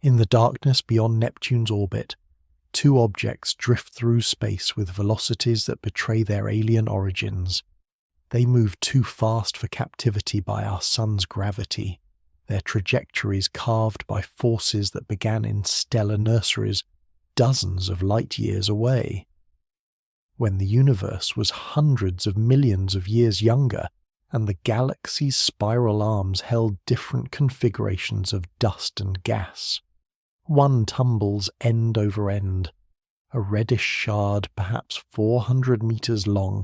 In the darkness beyond Neptune's orbit, two objects drift through space with velocities that betray their alien origins. They move too fast for captivity by our sun's gravity, their trajectories carved by forces that began in stellar nurseries dozens of light years away. When the universe was hundreds of millions of years younger, and the galaxy's spiral arms held different configurations of dust and gas. One tumbles end over end, a reddish shard perhaps 400 meters long,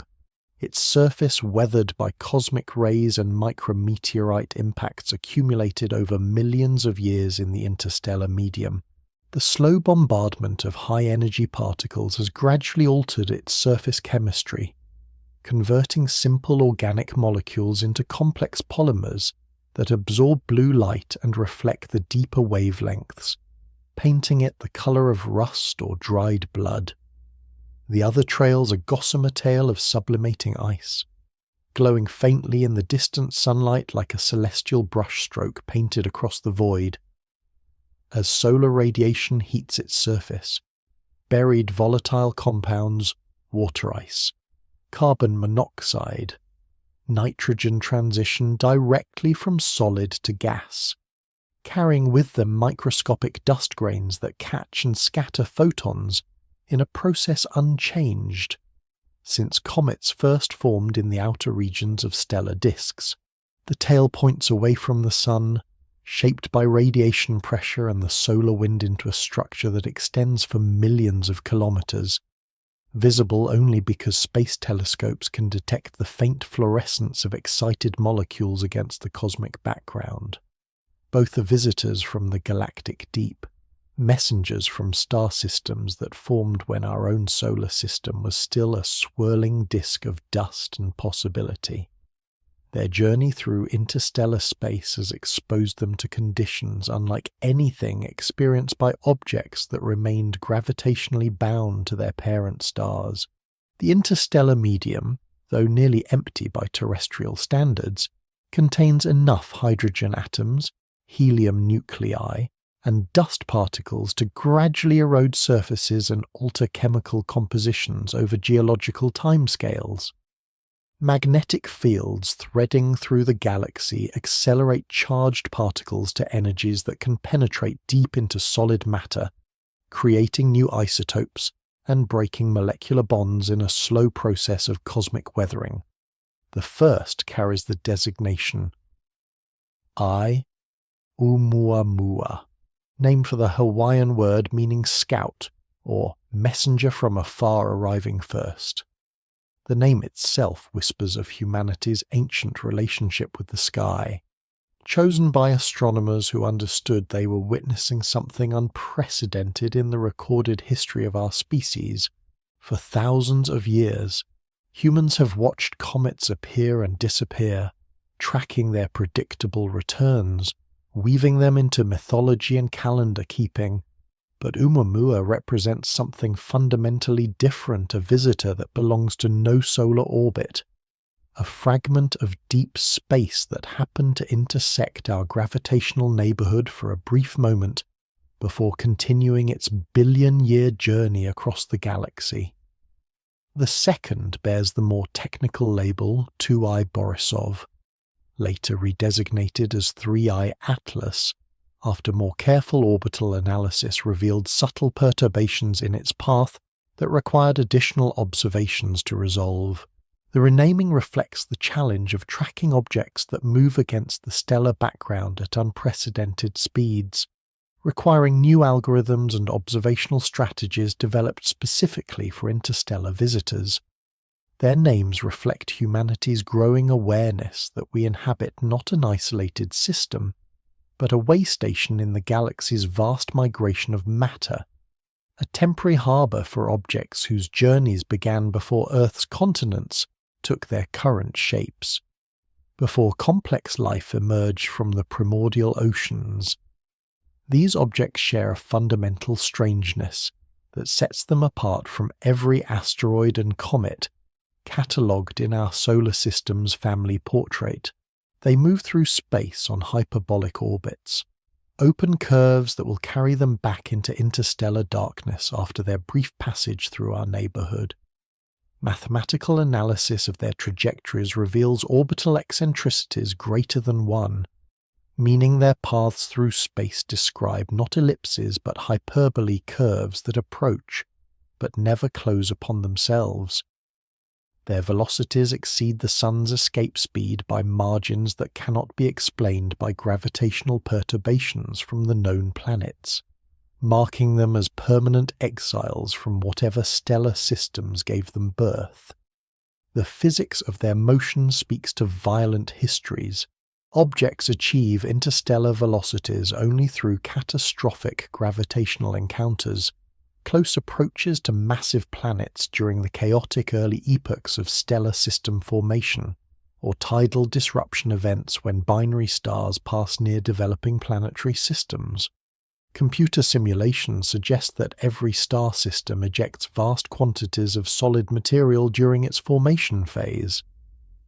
its surface weathered by cosmic rays and micrometeorite impacts accumulated over millions of years in the interstellar medium. The slow bombardment of high-energy particles has gradually altered its surface chemistry, converting simple organic molecules into complex polymers that absorb blue light and reflect the deeper wavelengths, painting it the color of rust or dried blood. The other trails a gossamer tail of sublimating ice, glowing faintly in the distant sunlight like a celestial brushstroke painted across the void. As solar radiation heats its surface, buried volatile compounds, water ice, carbon monoxide, nitrogen transition directly from solid to gas, carrying with them microscopic dust grains that catch and scatter photons in a process unchanged since comets first formed in the outer regions of stellar disks. The tail points away from the sun, shaped by radiation pressure and the solar wind into a structure that extends for millions of kilometers, visible only because space telescopes can detect the faint fluorescence of excited molecules against the cosmic background. Both are visitors from the galactic deep, messengers from star systems that formed when our own solar system was still a swirling disk of dust and possibility. Their journey through interstellar space has exposed them to conditions unlike anything experienced by objects that remained gravitationally bound to their parent stars. The interstellar medium, though nearly empty by terrestrial standards, contains enough hydrogen atoms, helium nuclei, and dust particles to gradually erode surfaces and alter chemical compositions over geological timescales. Magnetic fields threading through the galaxy accelerate charged particles to energies that can penetrate deep into solid matter, creating new isotopes and breaking molecular bonds in a slow process of cosmic weathering. The first carries the designation Oumuamua, named for the Hawaiian word meaning scout or messenger from afar arriving first. The name itself whispers of humanity's ancient relationship with the sky, chosen by astronomers who understood they were witnessing something unprecedented in the recorded history of our species. For thousands of years, humans have watched comets appear and disappear, tracking their predictable returns, weaving them into mythology and calendar keeping. But Oumuamua represents something fundamentally different, a visitor that belongs to no solar orbit, a fragment of deep space that happened to intersect our gravitational neighborhood for a brief moment before continuing its billion-year journey across the galaxy. The second bears the more technical label 2I Borisov, later redesignated as 3I Atlas, after more careful orbital analysis revealed subtle perturbations in its path that required additional observations to resolve. The renaming reflects the challenge of tracking objects that move against the stellar background at unprecedented speeds, requiring new algorithms and observational strategies developed specifically for interstellar visitors. Their names reflect humanity's growing awareness that we inhabit not an isolated system, but a way station in the galaxy's vast migration of matter, a temporary harbour for objects whose journeys began before Earth's continents took their current shapes, before complex life emerged from the primordial oceans. These objects share a fundamental strangeness that sets them apart from every asteroid and comet catalogued in our solar system's family portrait. They move through space on hyperbolic orbits, open curves that will carry them back into interstellar darkness after their brief passage through our neighborhood. Mathematical analysis of their trajectories reveals orbital eccentricities greater than 1, meaning their paths through space describe not ellipses but hyperbole curves that approach but never close upon themselves. Their velocities exceed the sun's escape speed by margins that cannot be explained by gravitational perturbations from the known planets, marking them as permanent exiles from whatever stellar systems gave them birth. The physics of their motion speaks to violent histories. Objects achieve interstellar velocities only through catastrophic gravitational encounters, close approaches to massive planets during the chaotic early epochs of stellar system formation, or tidal disruption events when binary stars pass near developing planetary systems. Computer simulations suggest that every star system ejects vast quantities of solid material during its formation phase,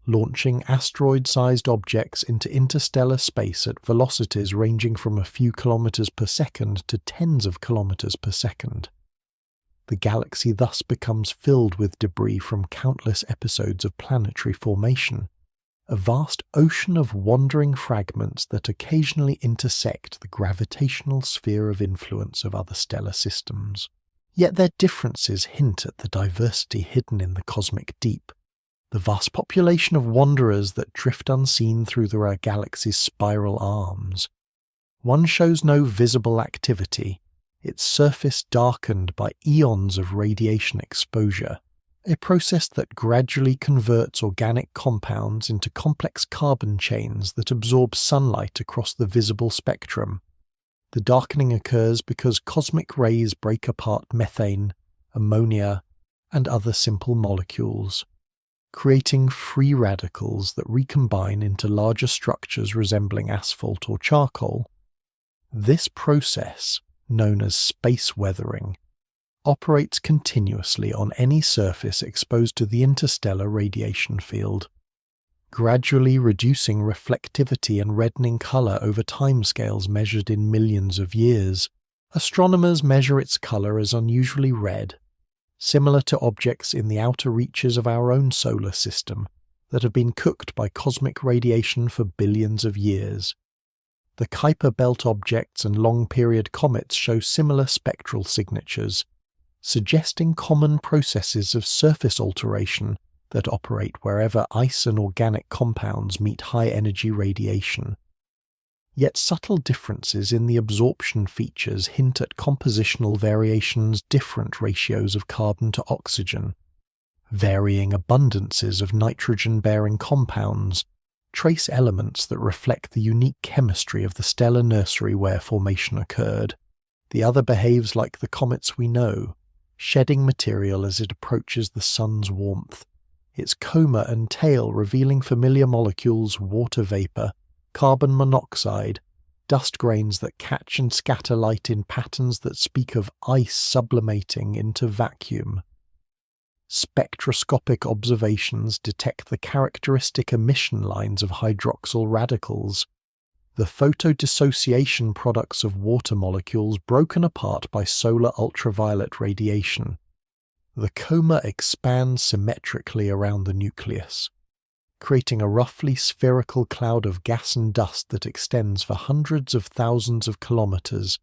launching asteroid-sized objects into interstellar space at velocities ranging from a few kilometers per second to tens of kilometers per second. The galaxy thus becomes filled with debris from countless episodes of planetary formation, a vast ocean of wandering fragments that occasionally intersect the gravitational sphere of influence of other stellar systems. Yet their differences hint at the diversity hidden in the cosmic deep, the vast population of wanderers that drift unseen through the galaxy's spiral arms. One shows no visible activity, its surface darkened by eons of radiation exposure, a process that gradually converts organic compounds into complex carbon chains that absorb sunlight across the visible spectrum. The darkening occurs because cosmic rays break apart methane, ammonia, and other simple molecules, creating free radicals that recombine into larger structures resembling asphalt or charcoal. This process, known as space weathering, operates continuously on any surface exposed to the interstellar radiation field, gradually reducing reflectivity and reddening color over timescales measured in millions of years. Astronomers measure its color as unusually red, similar to objects in the outer reaches of our own solar system that have been cooked by cosmic radiation for billions of years. The Kuiper Belt objects and long-period comets show similar spectral signatures, suggesting common processes of surface alteration that operate wherever ice and organic compounds meet high-energy radiation. Yet subtle differences in the absorption features hint at compositional variations, different ratios of carbon to oxygen, varying abundances of nitrogen-bearing compounds, trace elements that reflect the unique chemistry of the stellar nursery where formation occurred. The other behaves like the comets we know, shedding material as it approaches the sun's warmth, its coma and tail revealing familiar molecules, water vapor, carbon monoxide, dust grains that catch and scatter light in patterns that speak of ice sublimating into vacuum. Spectroscopic observations detect the characteristic emission lines of hydroxyl radicals, the photodissociation products of water molecules broken apart by solar ultraviolet radiation. The coma expands symmetrically around the nucleus, creating a roughly spherical cloud of gas and dust that extends for hundreds of thousands of kilometers,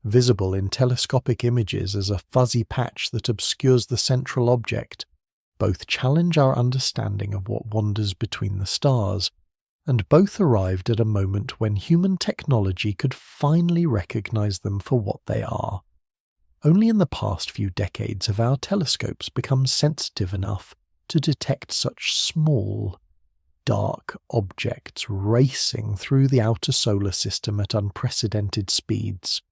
visible in telescopic images as a fuzzy patch that obscures the central object. Both challenge our understanding of what wanders between the stars, and both arrived at a moment when human technology could finally recognize them for what they are. Only in the past few decades have our telescopes become sensitive enough to detect such small, dark objects racing through the outer solar system at unprecedented speeds.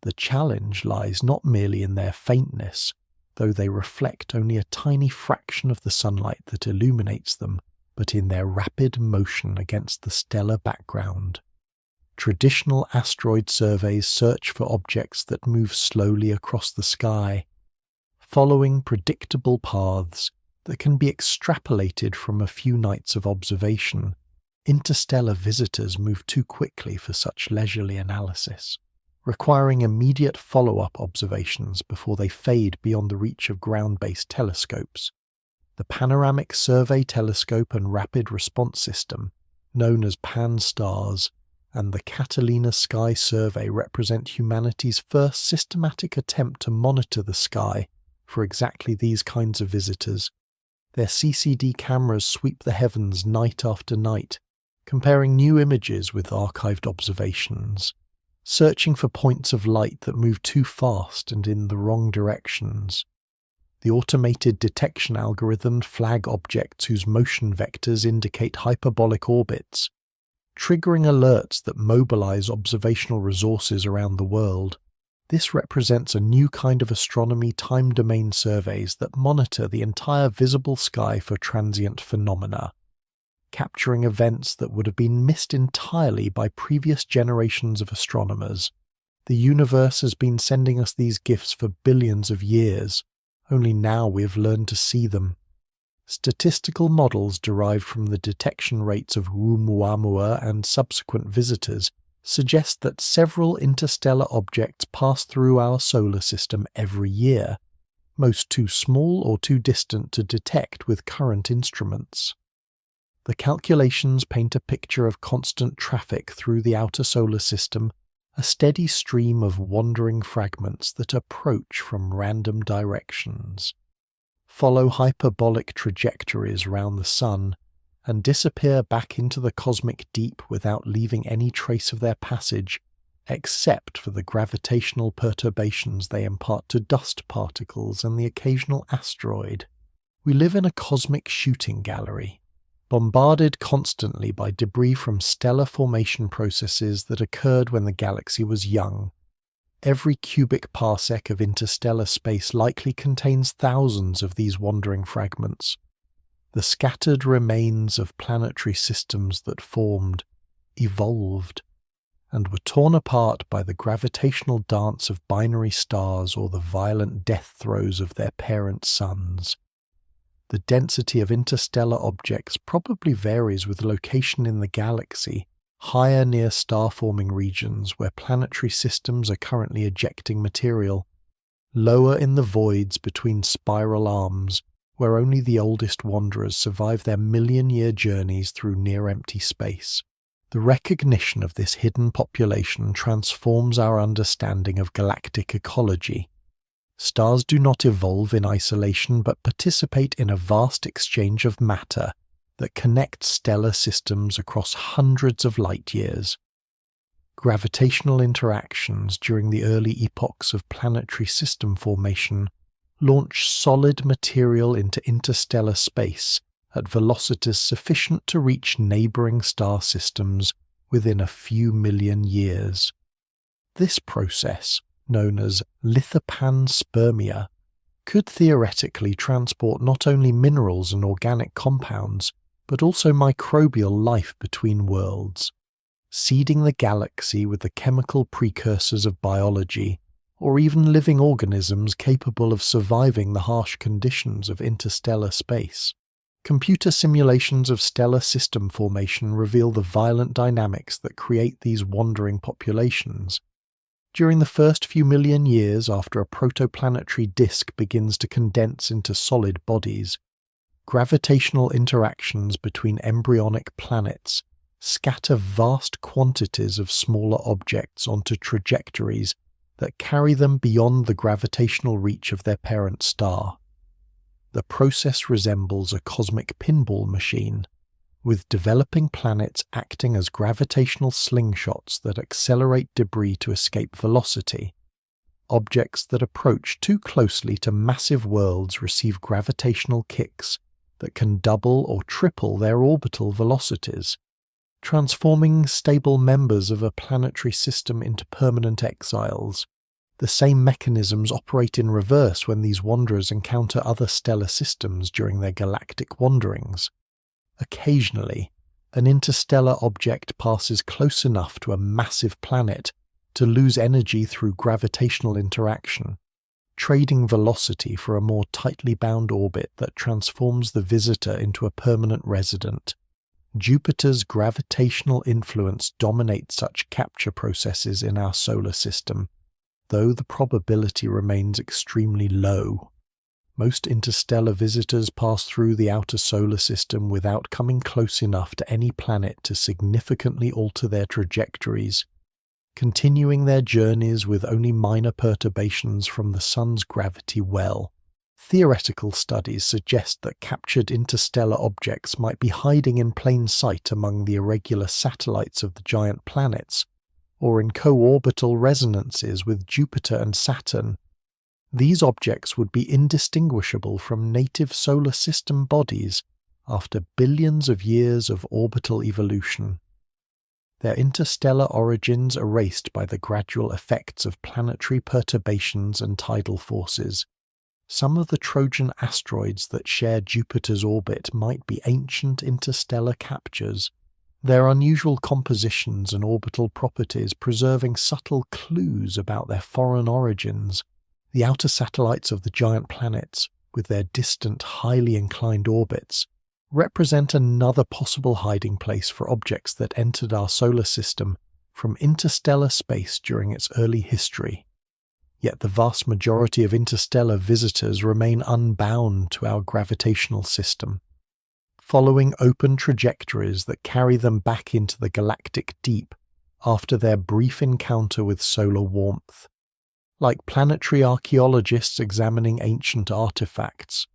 The challenge lies not merely in their faintness, though they reflect only a tiny fraction of the sunlight that illuminates them, but in their rapid motion against the stellar background. Traditional asteroid surveys search for objects that move slowly across the sky, following predictable paths that can be extrapolated from a few nights of observation. interstellar visitors move too quickly for such leisurely analysis, requiring immediate follow-up observations before they fade beyond the reach of ground-based telescopes. The Panoramic Survey Telescope and Rapid Response System, known as PAN-STARRS, and the Catalina Sky Survey represent humanity's first systematic attempt to monitor the sky for exactly these kinds of visitors. Their CCD cameras sweep the heavens night after night, comparing new images with archived observations, searching for points of light that move too fast and in the wrong directions. The automated detection algorithms flag objects whose motion vectors indicate hyperbolic orbits, triggering alerts that mobilize observational resources around the world. This represents a new kind of astronomy time domain surveys that monitor the entire visible sky for transient phenomena, capturing events that would have been missed entirely by previous generations of astronomers. The universe has been sending us these gifts for billions of years, only now we have learned to see them. Statistical models derived from the detection rates of Oumuamua and subsequent visitors suggest that several interstellar objects pass through our solar system every year, most too small or too distant to detect with current instruments. The calculations paint a picture of constant traffic through the outer solar system, a steady stream of wandering fragments that approach from random directions, follow hyperbolic trajectories round the Sun, and disappear back into the cosmic deep without leaving any trace of their passage, except for the gravitational perturbations they impart to dust particles and the occasional asteroid. We live in a cosmic shooting gallery, bombarded constantly by debris from stellar formation processes that occurred when the galaxy was young. Every cubic parsec of interstellar space likely contains thousands of these wandering fragments, the scattered remains of planetary systems that formed, evolved, and were torn apart by the gravitational dance of binary stars or the violent death throes of their parent suns. The density of interstellar objects probably varies with location in the galaxy, higher near star-forming regions where planetary systems are currently ejecting material, lower in the voids between spiral arms, where only the oldest wanderers survive their million-year journeys through near-empty space. The recognition of this hidden population transforms our understanding of galactic ecology. Stars do not evolve in isolation but participate in a vast exchange of matter that connects stellar systems across hundreds of light-years. Gravitational interactions during the early epochs of planetary system formation launch solid material into interstellar space at velocities sufficient to reach neighboring star systems within a few million years. This process, known as lithopanspermia, could theoretically transport not only minerals and organic compounds, but also microbial life between worlds, seeding the galaxy with the chemical precursors of biology, or even living organisms capable of surviving the harsh conditions of interstellar space. Computer simulations of stellar system formation reveal the violent dynamics that create these wandering populations. During the first few million years after a protoplanetary disk begins to condense into solid bodies, gravitational interactions between embryonic planets scatter vast quantities of smaller objects onto trajectories that carry them beyond the gravitational reach of their parent star. The process resembles a cosmic pinball machine, with developing planets acting as gravitational slingshots that accelerate debris to escape velocity. Objects that approach too closely to massive worlds receive gravitational kicks that can double or triple their orbital velocities, transforming stable members of a planetary system into permanent exiles. The same mechanisms operate in reverse when these wanderers encounter other stellar systems during their galactic wanderings. Occasionally, an interstellar object passes close enough to a massive planet to lose energy through gravitational interaction, trading velocity for a more tightly bound orbit that transforms the visitor into a permanent resident. Jupiter's gravitational influence dominates such capture processes in our solar system, though the probability remains extremely low. Most interstellar visitors pass through the outer solar system without coming close enough to any planet to significantly alter their trajectories, continuing their journeys with only minor perturbations from the Sun's gravity well. Theoretical studies suggest that captured interstellar objects might be hiding in plain sight among the irregular satellites of the giant planets, or in co-orbital resonances with Jupiter and Saturn. These objects would be indistinguishable from native solar system bodies after billions of years of orbital evolution. Their interstellar origins erased by the gradual effects of planetary perturbations and tidal forces. Some of the Trojan asteroids that share Jupiter's orbit might be ancient interstellar captures, their unusual compositions and orbital properties preserving subtle clues about their foreign origins. The outer satellites of the giant planets, with their distant, highly inclined orbits, represent another possible hiding place for objects that entered our solar system from interstellar space during its early history. Yet the vast majority of interstellar visitors remain unbound to our gravitational system, following open trajectories that carry them back into the galactic deep after their brief encounter with solar warmth. Like planetary archaeologists examining ancient artifacts,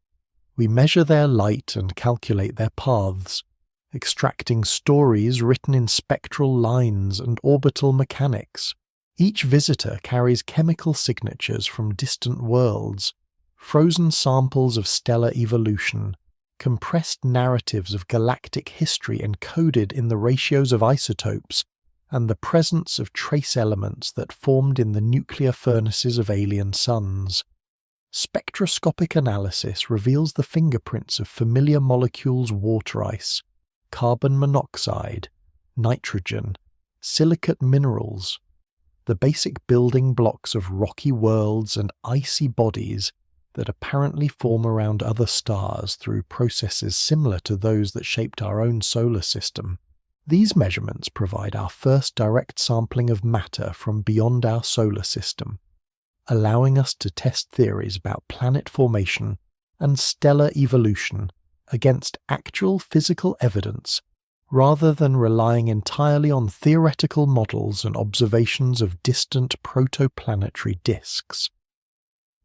we measure their light and calculate their paths, extracting stories written in spectral lines and orbital mechanics. Each visitor carries chemical signatures from distant worlds, frozen samples of stellar evolution, compressed narratives of galactic history encoded in the ratios of isotopes, and the presence of trace elements that formed in the nuclear furnaces of alien suns. Spectroscopic analysis reveals the fingerprints of familiar molecules: water ice, carbon monoxide, nitrogen, silicate minerals, the basic building blocks of rocky worlds and icy bodies that apparently form around other stars through processes similar to those that shaped our own solar system. These measurements provide our first direct sampling of matter from beyond our solar system, allowing us to test theories about planet formation and stellar evolution against actual physical evidence, rather than relying entirely on theoretical models and observations of distant protoplanetary disks.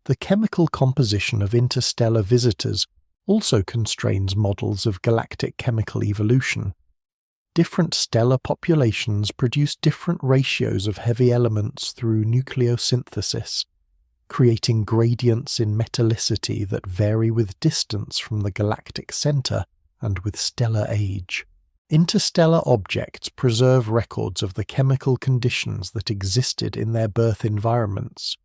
The chemical composition of interstellar visitors also constrains models of galactic chemical evolution. Different stellar populations produce different ratios of heavy elements through nucleosynthesis, creating gradients in metallicity that vary with distance from the galactic center and with stellar age. Interstellar objects preserve records of the chemical conditions that existed in their birth environments,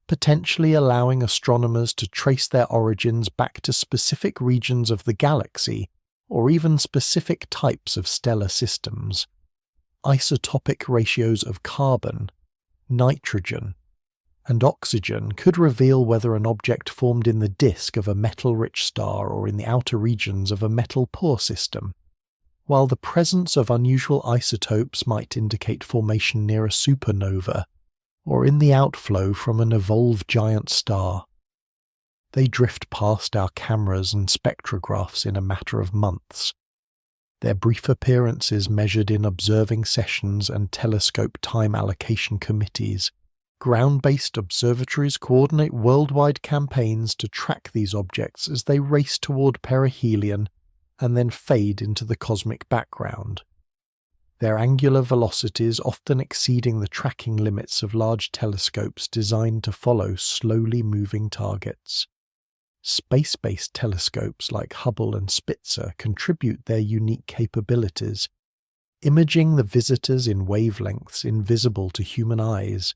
potentially allowing astronomers to trace their origins back to specific regions of the galaxy or even specific types of stellar systems. Isotopic ratios of carbon, nitrogen, and oxygen could reveal whether an object formed in the disk of a metal-rich star or in the outer regions of a metal-poor system, while the presence of unusual isotopes might indicate formation near a supernova or in the outflow from an evolved giant star. They drift past our cameras and spectrographs in a matter of months, their brief appearances measured in observing sessions and telescope time allocation committees. Ground-based observatories coordinate worldwide campaigns to track these objects as they race toward perihelion and then fade into the cosmic background, their angular velocities often exceeding the tracking limits of large telescopes designed to follow slowly moving targets. Space-based telescopes like Hubble and Spitzer contribute their unique capabilities, imaging the visitors in wavelengths invisible to human eyes,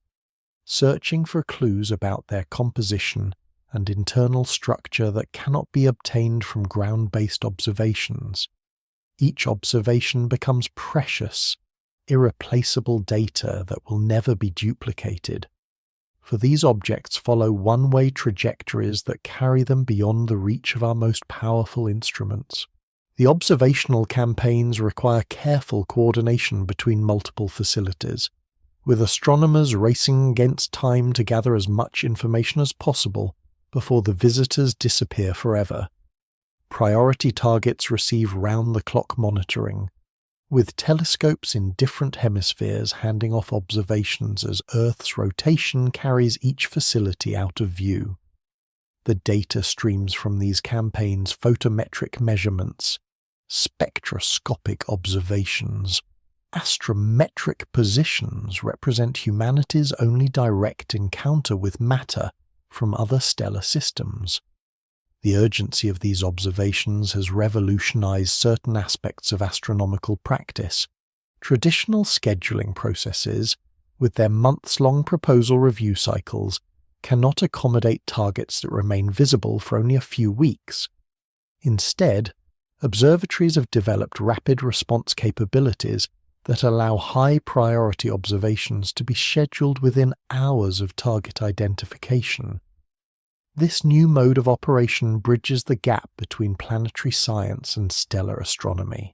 searching for clues about their composition and internal structure that cannot be obtained from ground-based observations. Each observation becomes precious, irreplaceable data that will never be duplicated, for these objects follow one-way trajectories that carry them beyond the reach of our most powerful instruments. The observational campaigns require careful coordination between multiple facilities, with astronomers racing against time to gather as much information as possible before the visitors disappear forever. Priority targets receive round-the-clock monitoring, with telescopes in different hemispheres handing off observations as Earth's rotation carries each facility out of view. The data streams from these campaigns photometric measurements, spectroscopic observations, astrometric positions represent humanity's only direct encounter with matter from other stellar systems. The urgency of these observations has revolutionized certain aspects of astronomical practice. Traditional scheduling processes, with their months-long proposal review cycles, cannot accommodate targets that remain visible for only a few weeks. Instead, observatories have developed rapid response capabilities that allow high-priority observations to be scheduled within hours of target identification. This new mode of operation bridges the gap between planetary science and stellar astronomy,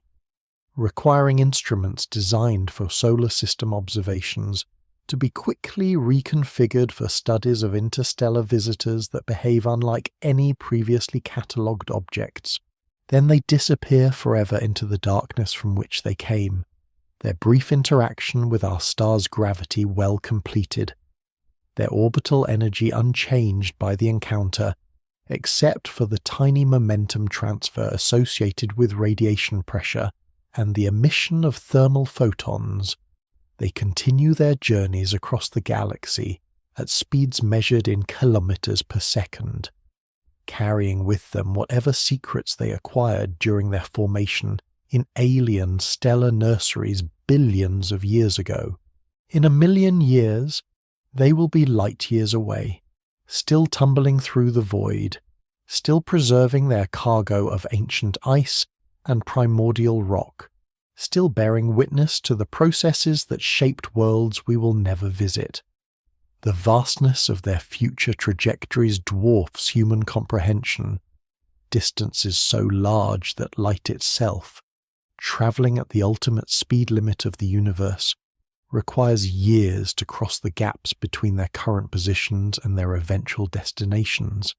requiring instruments designed for solar system observations to be quickly reconfigured for studies of interstellar visitors that behave unlike any previously catalogued objects. Then they disappear forever into the darkness from which they came, their brief interaction with our star's gravity well completed, their orbital energy unchanged by the encounter, except for the tiny momentum transfer associated with radiation pressure and the emission of thermal photons. They continue their journeys across the galaxy at speeds measured in kilometers per second, carrying with them whatever secrets they acquired during their formation in alien stellar nurseries billions of years ago. In 1,000,000 years, they will be light years away, still tumbling through the void, still preserving their cargo of ancient ice and primordial rock, still bearing witness to the processes that shaped worlds we will never visit. The vastness of their future trajectories dwarfs human comprehension, distances so large that light itself, travelling at the ultimate speed limit of the universe, requires years to cross the gaps between their current positions and their eventual destinations.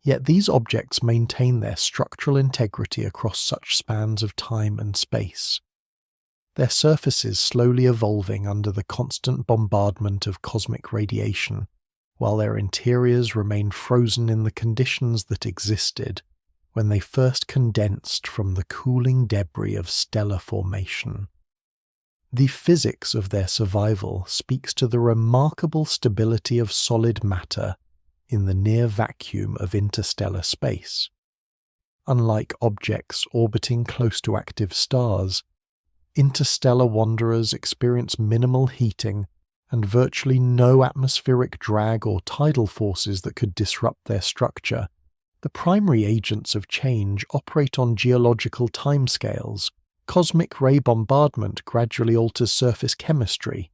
Yet these objects maintain their structural integrity across such spans of time and space, their surfaces slowly evolving under the constant bombardment of cosmic radiation, while their interiors remain frozen in the conditions that existed when they first condensed from the cooling debris of stellar formation. The physics of their survival speaks to the remarkable stability of solid matter in the near vacuum of interstellar space. Unlike objects orbiting close to active stars, interstellar wanderers experience minimal heating and virtually no atmospheric drag or tidal forces that could disrupt their structure. The primary agents of change operate on geological timescales. Cosmic ray bombardment gradually alters surface chemistry.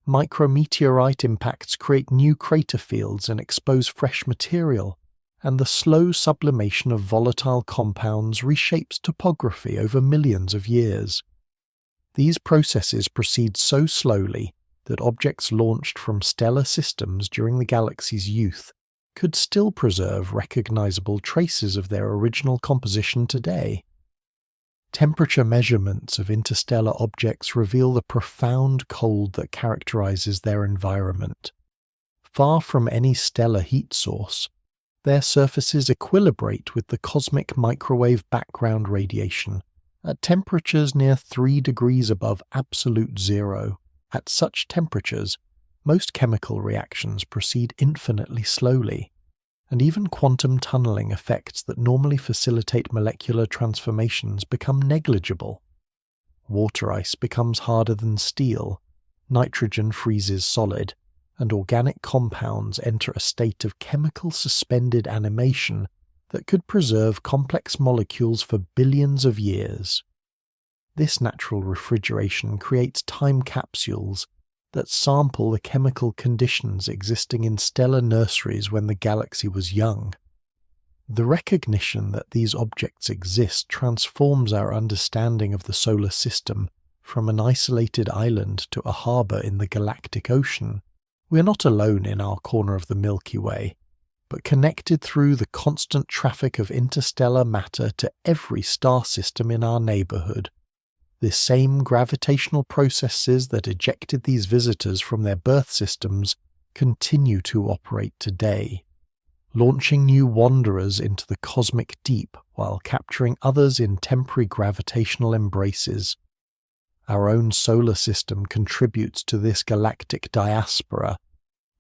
Micrometeorite impacts create new crater fields and expose fresh material, and the slow sublimation of volatile compounds reshapes topography over millions of years. These processes proceed so slowly that objects launched from stellar systems during the galaxy's youth could still preserve recognizable traces of their original composition today. Temperature measurements of interstellar objects reveal the profound cold that characterizes their environment. Far from any stellar heat source, their surfaces equilibrate with the cosmic microwave background radiation at temperatures near 3 degrees above absolute zero. At such temperatures, most chemical reactions proceed infinitely slowly, and even quantum tunneling effects that normally facilitate molecular transformations become negligible. Water ice becomes harder than steel, nitrogen freezes solid, and organic compounds enter a state of chemical suspended animation that could preserve complex molecules for billions of years. This natural refrigeration creates time capsules that sample the chemical conditions existing in stellar nurseries when the galaxy was young. The recognition that these objects exist transforms our understanding of the solar system from an isolated island to a harbour in the galactic ocean. We are not alone in our corner of the Milky Way, but connected through the constant traffic of interstellar matter to every star system in our neighbourhood. The same gravitational processes that ejected these visitors from their birth systems continue to operate today, launching new wanderers into the cosmic deep while capturing others in temporary gravitational embraces. Our own solar system contributes to this galactic diaspora,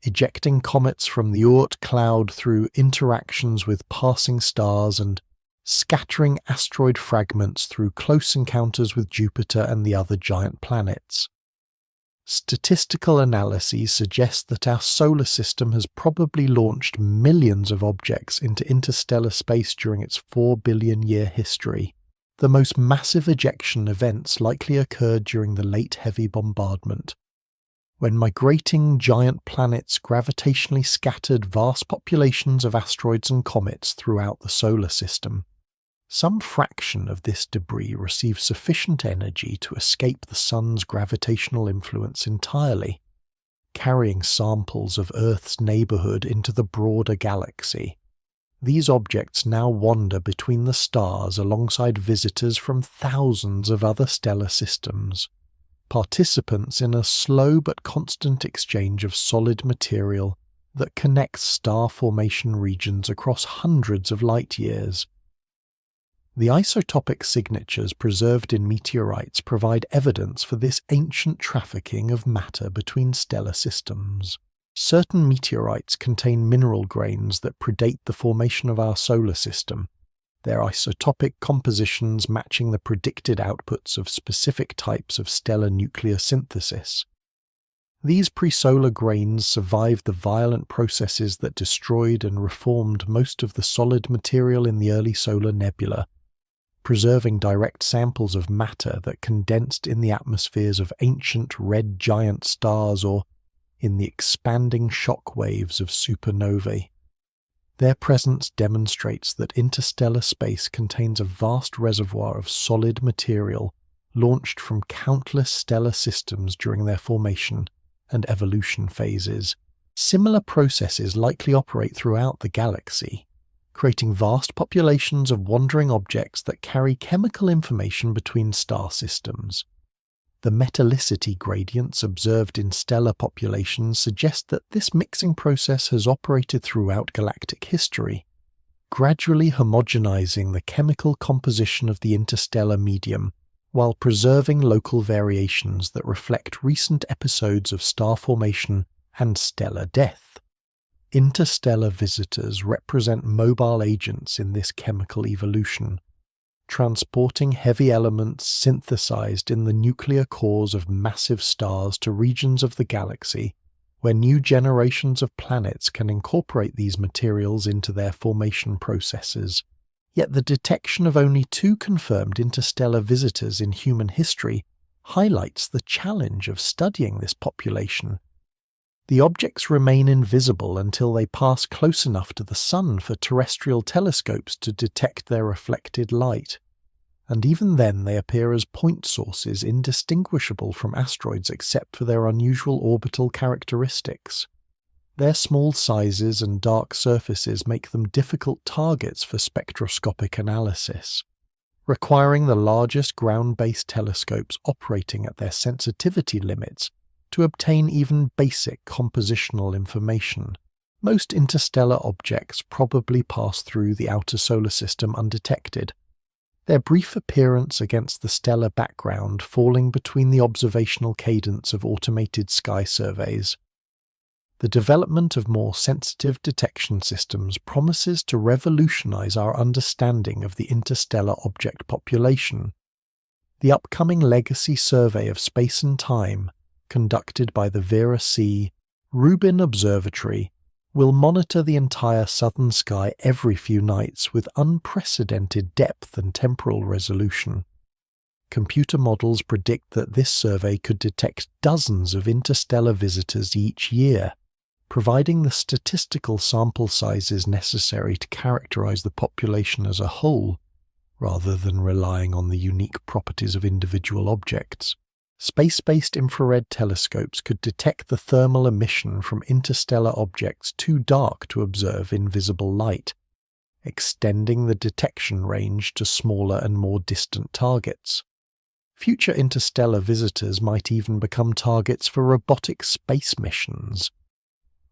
ejecting comets from the Oort cloud through interactions with passing stars and scattering asteroid fragments through close encounters with Jupiter and the other giant planets. Statistical analyses suggest that our solar system has probably launched millions of objects into interstellar space during its 4 billion-year history. The most massive ejection events likely occurred during the late heavy bombardment, when migrating giant planets gravitationally scattered vast populations of asteroids and comets throughout the solar system. Some fraction of this debris received sufficient energy to escape the Sun's gravitational influence entirely, carrying samples of Earth's neighbourhood into the broader galaxy. These objects now wander between the stars alongside visitors from thousands of other stellar systems, participants in a slow but constant exchange of solid material that connects star formation regions across hundreds of light years. The isotopic signatures preserved in meteorites provide evidence for this ancient trafficking of matter between stellar systems. Certain meteorites contain mineral grains that predate the formation of our solar system, their isotopic compositions matching the predicted outputs of specific types of stellar nuclear synthesis. These pre-solar grains survived the violent processes that destroyed and reformed most of the solid material in the early solar nebula, preserving direct samples of matter that condensed in the atmospheres of ancient red giant stars or in the expanding shock waves of supernovae. Their presence demonstrates that interstellar space contains a vast reservoir of solid material launched from countless stellar systems during their formation and evolution phases. Similar processes likely operate throughout the galaxy, creating vast populations of wandering objects that carry chemical information between star systems. The metallicity gradients observed in stellar populations suggest that this mixing process has operated throughout galactic history, gradually homogenizing the chemical composition of the interstellar medium while preserving local variations that reflect recent episodes of star formation and stellar death. Interstellar visitors represent mobile agents in this chemical evolution, transporting heavy elements synthesized in the nuclear cores of massive stars to regions of the galaxy where new generations of planets can incorporate these materials into their formation processes. Yet the detection of only 2 confirmed interstellar visitors in human history highlights the challenge of studying this population. The objects remain invisible until they pass close enough to the Sun for terrestrial telescopes to detect their reflected light, and even then they appear as point sources indistinguishable from asteroids except for their unusual orbital characteristics. Their small sizes and dark surfaces make them difficult targets for spectroscopic analysis, requiring the largest ground-based telescopes operating at their sensitivity limits to obtain even basic compositional information. Most interstellar objects probably pass through the outer solar system undetected, their brief appearance against the stellar background falling between the observational cadence of automated sky surveys. The development of more sensitive detection systems promises to revolutionize our understanding of the interstellar object population. The upcoming Legacy Survey of Space and Time, conducted by the Vera C. Rubin Observatory, will monitor the entire southern sky every few nights with unprecedented depth and temporal resolution. Computer models predict that this survey could detect dozens of interstellar visitors each year, providing the statistical sample sizes necessary to characterize the population as a whole, rather than relying on the unique properties of individual objects. Space-based infrared telescopes could detect the thermal emission from interstellar objects too dark to observe in visible light, extending the detection range to smaller and more distant targets. Future interstellar visitors might even become targets for robotic space missions,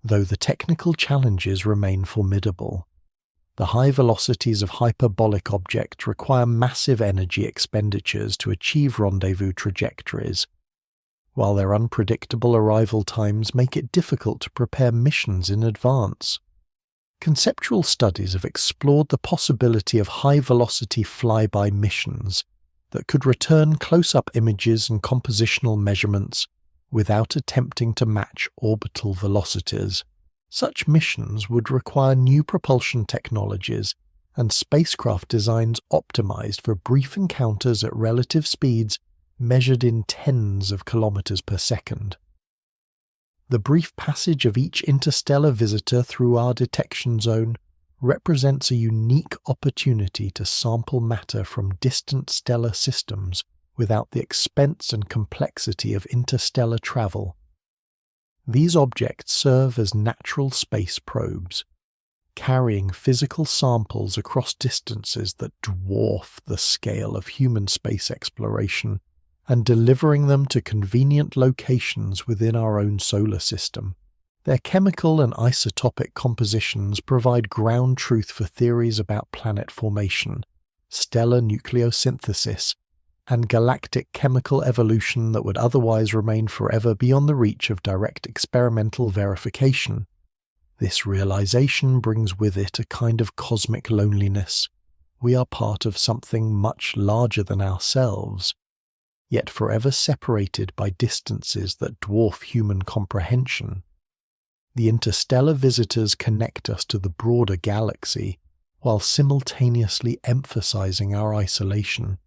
though the technical challenges remain formidable. The high velocities of hyperbolic objects require massive energy expenditures to achieve rendezvous trajectories, while their unpredictable arrival times make it difficult to prepare missions in advance. Conceptual studies have explored the possibility of high-velocity flyby missions that could return close-up images and compositional measurements without attempting to match orbital velocities. Such missions would require new propulsion technologies and spacecraft designs optimized for brief encounters at relative speeds measured in tens of kilometers per second. The brief passage of each interstellar visitor through our detection zone represents a unique opportunity to sample matter from distant stellar systems without the expense and complexity of interstellar travel. These objects serve as natural space probes, carrying physical samples across distances that dwarf the scale of human space exploration and delivering them to convenient locations within our own solar system. Their chemical and isotopic compositions provide ground truth for theories about planet formation, stellar nucleosynthesis, and galactic chemical evolution that would otherwise remain forever beyond the reach of direct experimental verification. This realization brings with it a kind of cosmic loneliness. We are part of something much larger than ourselves, yet forever separated by distances that dwarf human comprehension. The interstellar visitors connect us to the broader galaxy, while simultaneously emphasizing our isolation.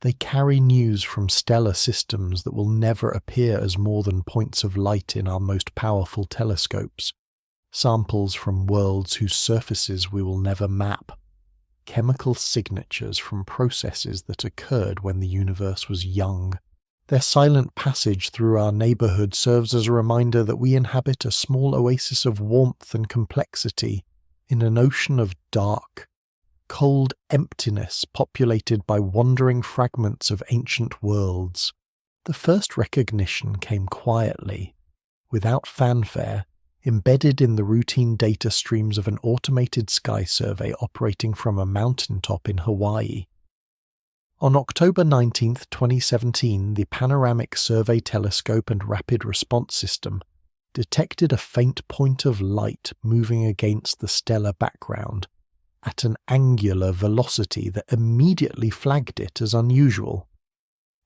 They carry news from stellar systems that will never appear as more than points of light in our most powerful telescopes, samples from worlds whose surfaces we will never map, chemical signatures from processes that occurred when the universe was young. Their silent passage through our neighborhood serves as a reminder that we inhabit a small oasis of warmth and complexity in an ocean of dark, cold emptiness populated by wandering fragments of ancient worlds. The first recognition came quietly, without fanfare, embedded in the routine data streams of an automated sky survey operating from a mountaintop in Hawaii. On October 19, 2017, the Panoramic Survey Telescope and Rapid Response System detected a faint point of light moving against the stellar background at an angular velocity that immediately flagged it as unusual.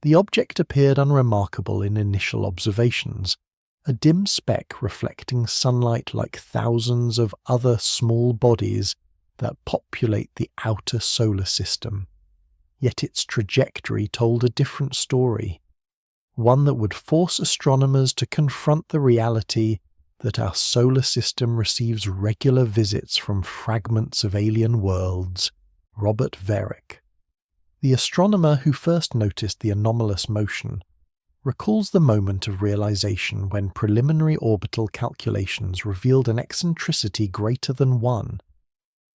The object appeared unremarkable in initial observations, a dim speck reflecting sunlight like thousands of other small bodies that populate the outer solar system. Yet its trajectory told a different story, one that would force astronomers to confront the reality that our solar system receives regular visits from fragments of alien worlds. Robert Varick, the astronomer who first noticed the anomalous motion, recalls the moment of realization when preliminary orbital calculations revealed an eccentricity greater than 1.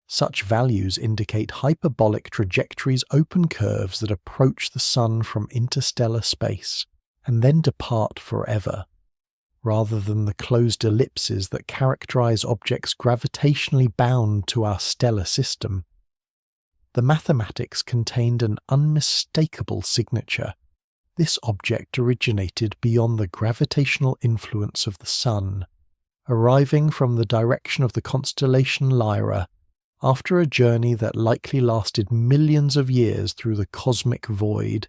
Such values indicate hyperbolic trajectories, open curves that approach the Sun from interstellar space and then depart forever, rather than the closed ellipses that characterize objects gravitationally bound to our stellar system. The mathematics contained an unmistakable signature. This object originated beyond the gravitational influence of the Sun, arriving from the direction of the constellation Lyra after a journey that likely lasted millions of years through the cosmic void.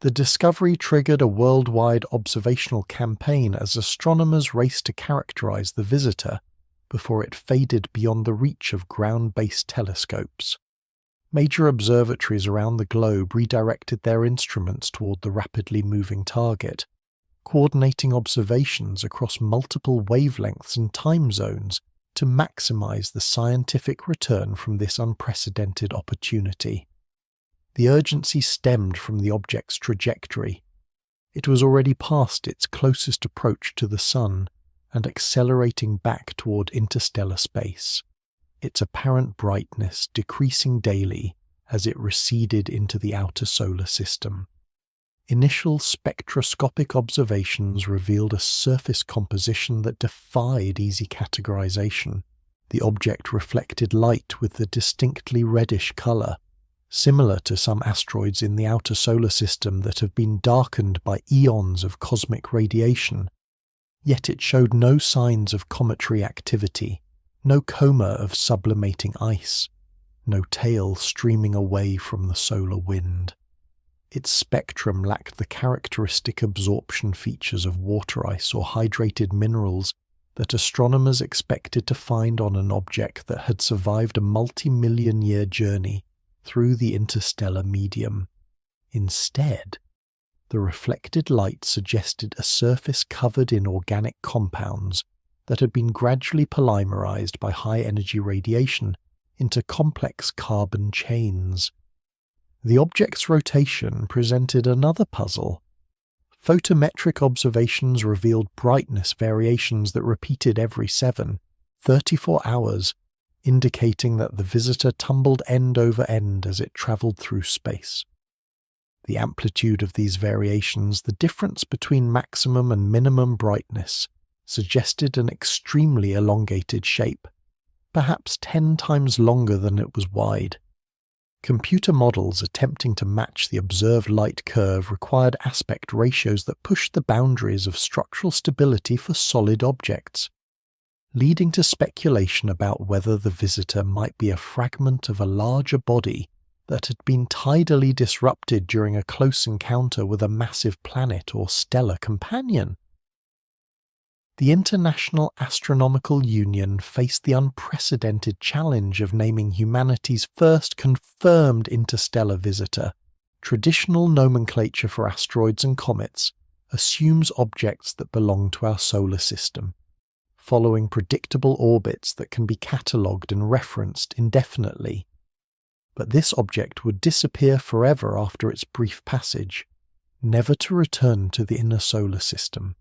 The discovery triggered a worldwide observational campaign as astronomers raced to characterize the visitor before it faded beyond the reach of ground-based telescopes. Major observatories around the globe redirected their instruments toward the rapidly moving target, coordinating observations across multiple wavelengths and time zones to maximize the scientific return from this unprecedented opportunity. The urgency stemmed from the object's trajectory. It was already past its closest approach to the Sun and accelerating back toward interstellar space, its apparent brightness decreasing daily as it receded into the outer solar system. Initial spectroscopic observations revealed a surface composition that defied easy categorization. The object reflected light with a distinctly reddish color, similar to some asteroids in the outer solar system that have been darkened by eons of cosmic radiation. Yet it showed no signs of cometary activity, no coma of sublimating ice, no tail streaming away from the solar wind. Its spectrum lacked the characteristic absorption features of water ice or hydrated minerals that astronomers expected to find on an object that had survived a multi-million-year journey through the interstellar medium. Instead, the reflected light suggested a surface covered in organic compounds that had been gradually polymerized by high-energy radiation into complex carbon chains. The object's rotation presented another puzzle. Photometric observations revealed brightness variations that repeated every 34 hours, indicating that the visitor tumbled end over end as it traveled through space. The amplitude of these variations, the difference between maximum and minimum brightness, suggested an extremely elongated shape, perhaps 10 times longer than it was wide. Computer models attempting to match the observed light curve required aspect ratios that pushed the boundaries of structural stability for solid objects, leading to speculation about whether the visitor might be a fragment of a larger body that had been tidally disrupted during a close encounter with a massive planet or stellar companion. The International Astronomical Union faced the unprecedented challenge of naming humanity's first confirmed interstellar visitor. Traditional nomenclature for asteroids and comets assumes objects that belong to our solar system, following predictable orbits that can be catalogued and referenced indefinitely. But this object would disappear forever after its brief passage, never to return to the inner solar system.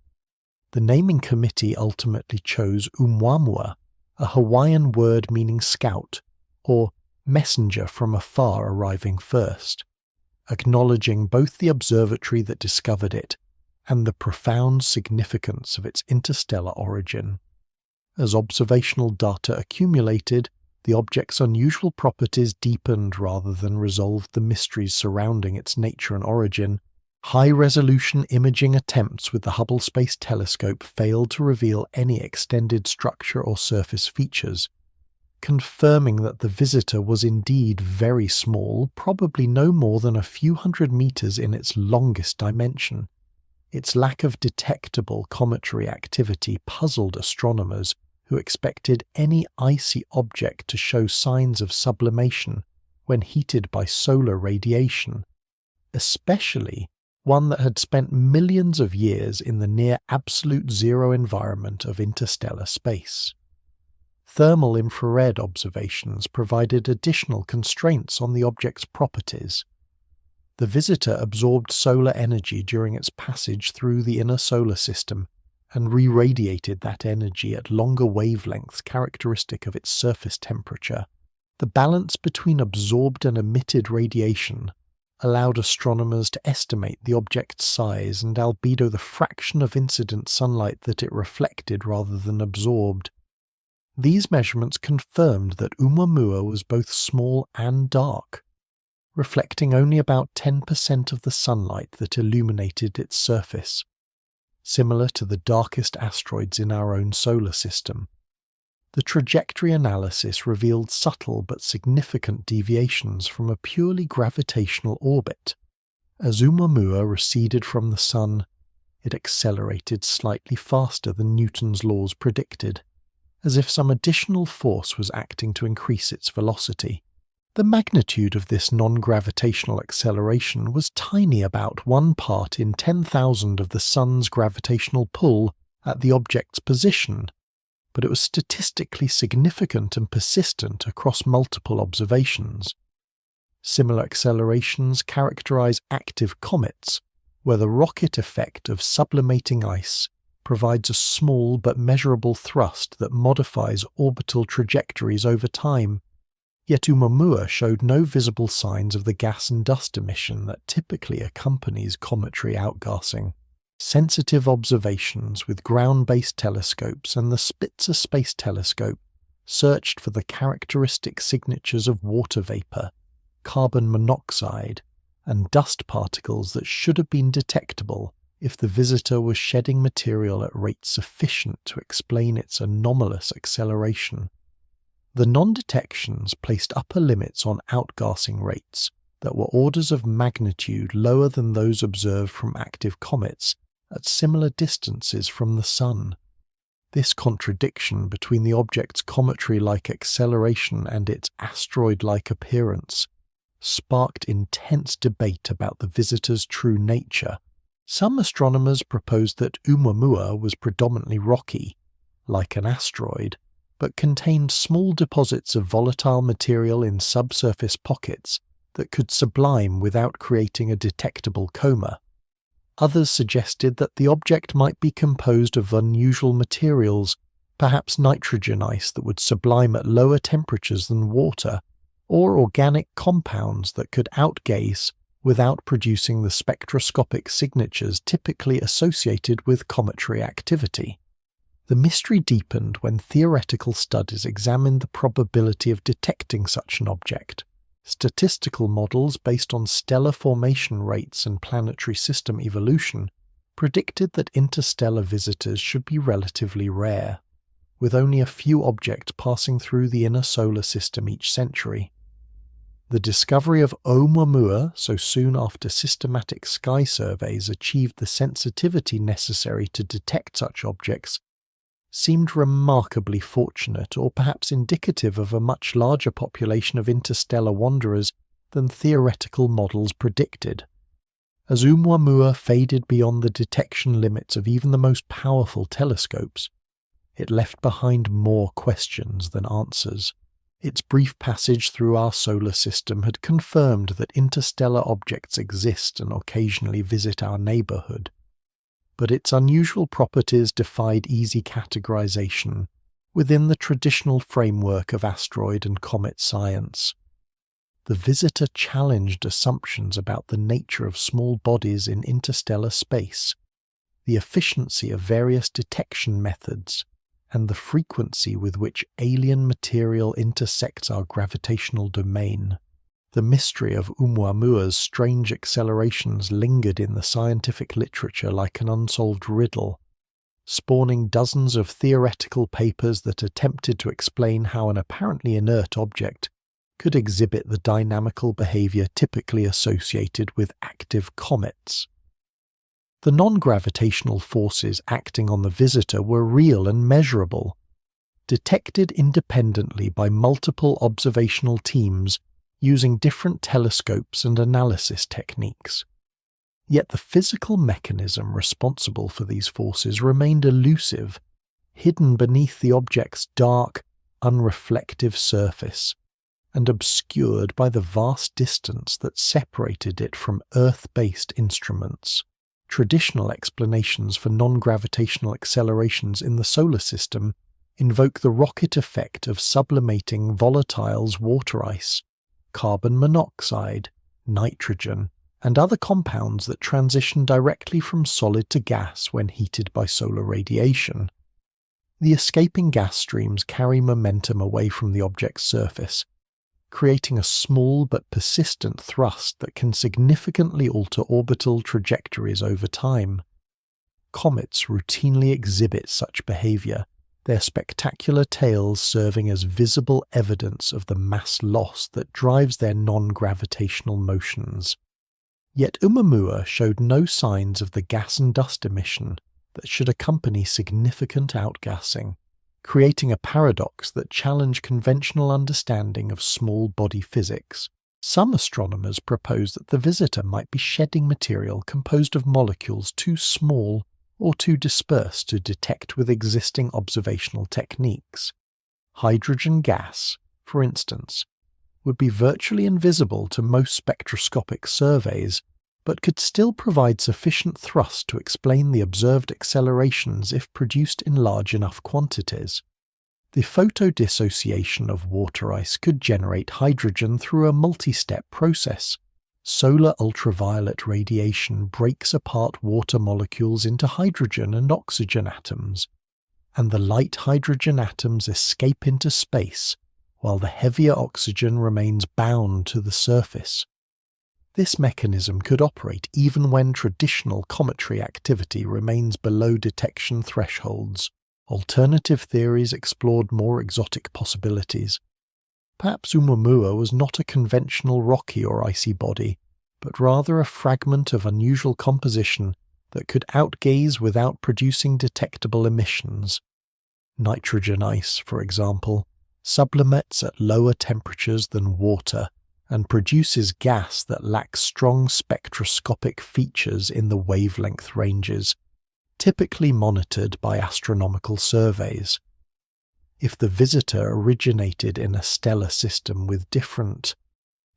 The naming committee ultimately chose Oumuamua, a Hawaiian word meaning scout, or messenger from afar arriving first, acknowledging both the observatory that discovered it and the profound significance of its interstellar origin. As observational data accumulated, the object's unusual properties deepened rather than resolved the mysteries surrounding its nature and origin. High-resolution imaging attempts with the Hubble Space Telescope failed to reveal any extended structure or surface features, confirming that the visitor was indeed very small, probably no more than a few hundred meters in its longest dimension. Its lack of detectable cometary activity puzzled astronomers who expected any icy object to show signs of sublimation when heated by solar radiation, especially one that had spent millions of years in the near absolute zero environment of interstellar space. Thermal infrared observations provided additional constraints on the object's properties. The visitor absorbed solar energy during its passage through the inner solar system and re-radiated that energy at longer wavelengths characteristic of its surface temperature. The balance between absorbed and emitted radiation allowed astronomers to estimate the object's size and albedo, the fraction of incident sunlight that it reflected rather than absorbed. These measurements confirmed that Oumuamua was both small and dark, reflecting only about 10% of the sunlight that illuminated its surface, similar to the darkest asteroids in our own solar system. The trajectory analysis revealed subtle but significant deviations from a purely gravitational orbit. As Oumuamua receded from the Sun, it accelerated slightly faster than Newton's laws predicted, as if some additional force was acting to increase its velocity. The magnitude of this non-gravitational acceleration was tiny, about 1 part in 10,000 of the Sun's gravitational pull at the object's position, but it was statistically significant and persistent across multiple observations. Similar accelerations characterize active comets, where the rocket effect of sublimating ice provides a small but measurable thrust that modifies orbital trajectories over time. Yet Oumuamua showed no visible signs of the gas and dust emission that typically accompanies cometary outgassing. Sensitive observations with ground-based telescopes and the Spitzer Space Telescope searched for the characteristic signatures of water vapor, carbon monoxide, and dust particles that should have been detectable if the visitor was shedding material at rates sufficient to explain its anomalous acceleration. The non-detections placed upper limits on outgassing rates that were orders of magnitude lower than those observed from active comets at similar distances from the Sun. This contradiction between the object's cometary-like acceleration and its asteroid-like appearance sparked intense debate about the visitor's true nature. Some astronomers proposed that Oumuamua was predominantly rocky, like an asteroid, but contained small deposits of volatile material in subsurface pockets that could sublime without creating a detectable coma. Others suggested that the object might be composed of unusual materials, perhaps nitrogen ice that would sublime at lower temperatures than water, or organic compounds that could outgaze without producing the spectroscopic signatures typically associated with cometary activity. The mystery deepened when theoretical studies examined the probability of detecting such an object. Statistical models based on stellar formation rates and planetary system evolution predicted that interstellar visitors should be relatively rare, with only a few objects passing through the inner solar system each century. The discovery of Oumuamua so soon after systematic sky surveys achieved the sensitivity necessary to detect such objects seemed remarkably fortunate, or perhaps indicative of a much larger population of interstellar wanderers than theoretical models predicted. As Oumuamua faded beyond the detection limits of even the most powerful telescopes, it left behind more questions than answers. Its brief passage through our solar system had confirmed that interstellar objects exist and occasionally visit our neighborhood, but its unusual properties defied easy categorization within the traditional framework of asteroid and comet science. The visitor challenged assumptions about the nature of small bodies in interstellar space, the efficiency of various detection methods, and the frequency with which alien material intersects our gravitational domain. The mystery of Oumuamua's strange accelerations lingered in the scientific literature like an unsolved riddle, spawning dozens of theoretical papers that attempted to explain how an apparently inert object could exhibit the dynamical behavior typically associated with active comets. The non-gravitational forces acting on the visitor were real and measurable, detected independently by multiple observational teams using different telescopes and analysis techniques. Yet the physical mechanism responsible for these forces remained elusive, hidden beneath the object's dark, unreflective surface, and obscured by the vast distance that separated it from Earth-based instruments. Traditional explanations for non-gravitational accelerations in the solar system invoke the rocket effect of sublimating volatiles water ice, carbon monoxide, nitrogen, and other compounds that transition directly from solid to gas when heated by solar radiation. The escaping gas streams carry momentum away from the object's surface, creating a small but persistent thrust that can significantly alter orbital trajectories over time. Comets routinely exhibit such behavior, their spectacular tails serving as visible evidence of the mass loss that drives their non-gravitational motions. Yet Oumuamua showed no signs of the gas and dust emission that should accompany significant outgassing. creating a paradox that challenged conventional understanding of small body physics. Some astronomers propose that the visitor might be shedding material composed of molecules too small or too dispersed to detect with existing observational techniques. Hydrogen gas, for instance, would be virtually invisible to most spectroscopic surveys, but could still provide sufficient thrust to explain the observed accelerations if produced in large enough quantities. The photodissociation of water ice could generate hydrogen through a multi-step process. Solar ultraviolet radiation breaks apart water molecules into hydrogen and oxygen atoms, and the light hydrogen atoms escape into space, while the heavier oxygen remains bound to the surface. This mechanism could operate even when traditional cometary activity remains below detection thresholds. Alternative theories explored more exotic possibilities. Perhaps Oumuamua was not a conventional rocky or icy body, but rather a fragment of unusual composition that could outgaze without producing detectable emissions. Nitrogen ice, for example, sublimates at lower temperatures than water and produces gas that lacks strong spectroscopic features in the wavelength ranges, typically monitored by astronomical surveys. If the visitor originated in a stellar system with different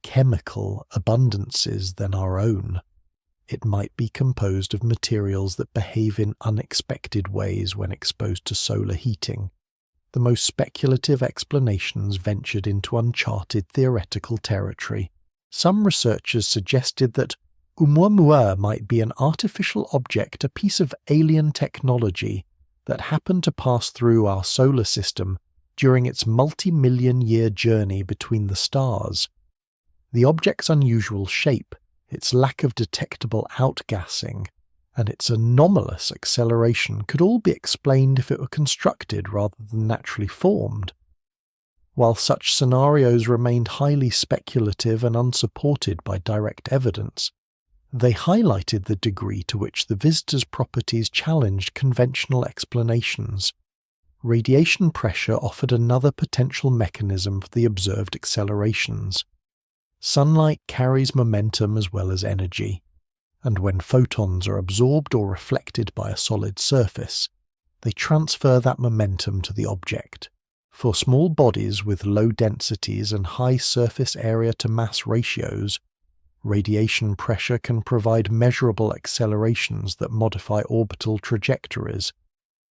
chemical abundances than our own, it might be composed of materials that behave in unexpected ways when exposed to solar heating. The most speculative explanations ventured into uncharted theoretical territory. Some researchers suggested that Oumuamua might be an artificial object, a piece of alien technology that happened to pass through our solar system during its multi-million-year journey between the stars. The object's unusual shape, its lack of detectable outgassing, and its anomalous acceleration could all be explained if it were constructed rather than naturally formed. While such scenarios remained highly speculative and unsupported by direct evidence, they highlighted the degree to which the visitor's properties challenged conventional explanations. Radiation pressure offered another potential mechanism for the observed accelerations. Sunlight carries momentum as well as energy, and when photons are absorbed or reflected by a solid surface, they transfer that momentum to the object. For small bodies with low densities and high surface area to mass ratios, radiation pressure can provide measurable accelerations that modify orbital trajectories.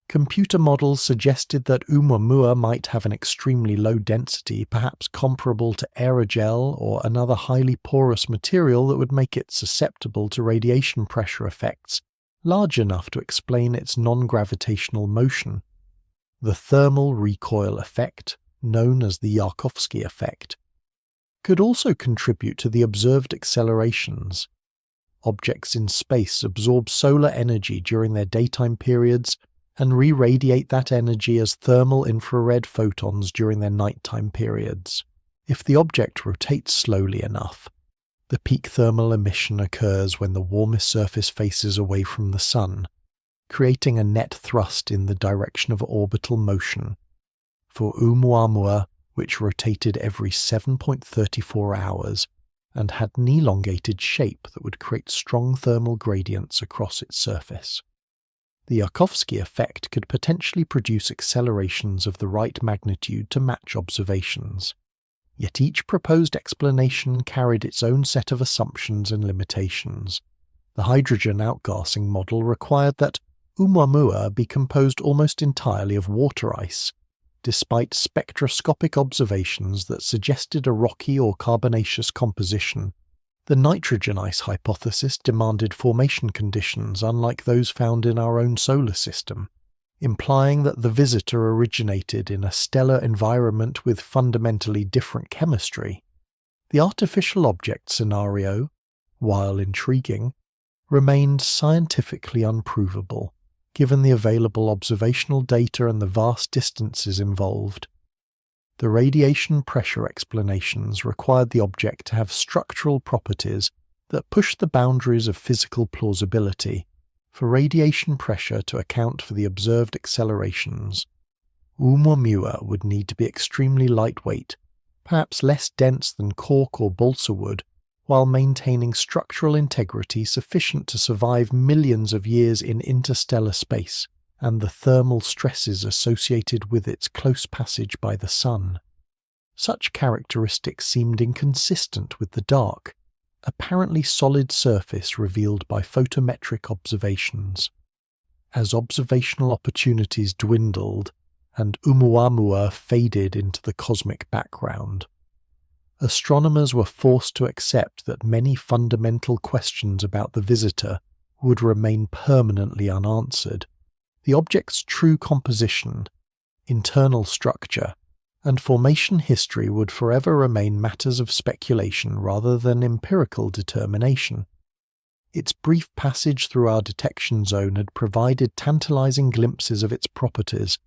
Computer models suggested that Oumuamua might have an extremely low density, perhaps comparable to aerogel or another highly porous material that would make it susceptible to radiation pressure effects large enough to explain its non-gravitational motion. The thermal recoil effect, known as the Yarkovsky effect, could also contribute to the observed accelerations. Objects in space absorb solar energy during their daytime periods and re-radiate that energy as thermal infrared photons during their nighttime periods. If the object rotates slowly enough, the peak thermal emission occurs when the warmest surface faces away from the sun, creating a net thrust in the direction of orbital motion. For Oumuamua, which rotated every 7.34 hours and had an elongated shape that would create strong thermal gradients across its surface. The Yarkovsky effect could potentially produce accelerations of the right magnitude to match observations. Yet each proposed explanation carried its own set of assumptions and limitations. The hydrogen outgassing model required that Oumuamua be composed almost entirely of water ice, despite spectroscopic observations that suggested a rocky or carbonaceous composition. The nitrogen ice hypothesis demanded formation conditions unlike those found in our own solar system, implying that the visitor originated in a stellar environment with fundamentally different chemistry. The artificial object scenario, while intriguing, remained scientifically unprovable, given the available observational data and the vast distances involved. The radiation pressure explanations required the object to have structural properties that pushed the boundaries of physical plausibility, for radiation pressure to account for the observed accelerations. Oumuamua would need to be extremely lightweight, perhaps less dense than cork or balsa wood, while maintaining structural integrity sufficient to survive millions of years in interstellar space and the thermal stresses associated with its close passage by the Sun. Such characteristics seemed inconsistent with the dark, apparently solid surface revealed by photometric observations. As observational opportunities dwindled and Oumuamua faded into the cosmic background, astronomers were forced to accept that many fundamental questions about the visitor would remain permanently unanswered. The object's true composition, internal structure, and formation history would forever remain matters of speculation rather than empirical determination. Its brief passage through our detection zone had provided tantalizing glimpses of its properties,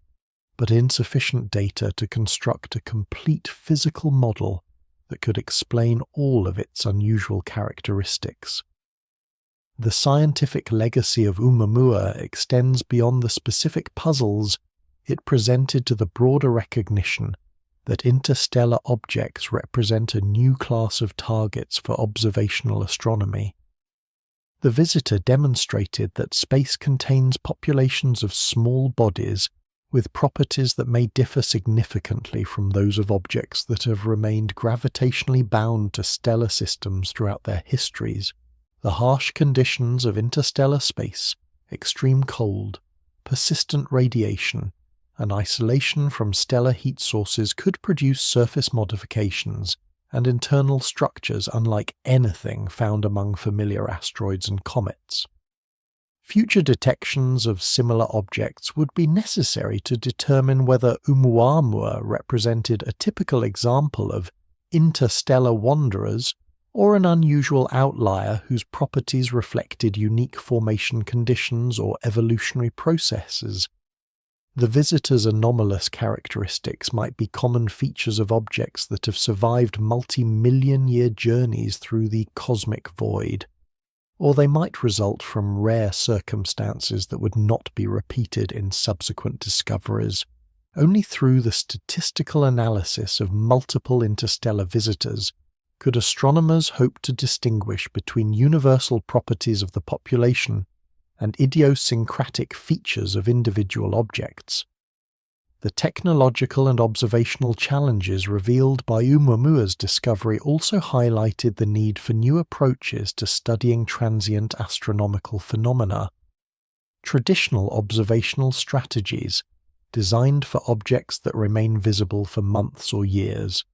but insufficient data to construct a complete physical model that could explain all of its unusual characteristics. The scientific legacy of Oumuamua extends beyond the specific puzzles it presented to the broader recognition that interstellar objects represent a new class of targets for observational astronomy. The visitor demonstrated that space contains populations of small bodies with properties that may differ significantly from those of objects that have remained gravitationally bound to stellar systems throughout their histories. The harsh conditions of interstellar space, extreme cold, persistent radiation, and isolation from stellar heat sources could produce surface modifications and internal structures unlike anything found among familiar asteroids and comets. Future detections of similar objects would be necessary to determine whether Oumuamua represented a typical example of interstellar wanderers or an unusual outlier whose properties reflected unique formation conditions or evolutionary processes. The visitor's anomalous characteristics might be common features of objects that have survived multi-million-year journeys through the cosmic void, or they might result from rare circumstances that would not be repeated in subsequent discoveries. Only through the statistical analysis of multiple interstellar visitors could astronomers hope to distinguish between universal properties of the population and idiosyncratic features of individual objects. The technological and observational challenges revealed by Oumuamua's discovery also highlighted the need for new approaches to studying transient astronomical phenomena. Traditional observational strategies, designed for objects that remain visible for months or years,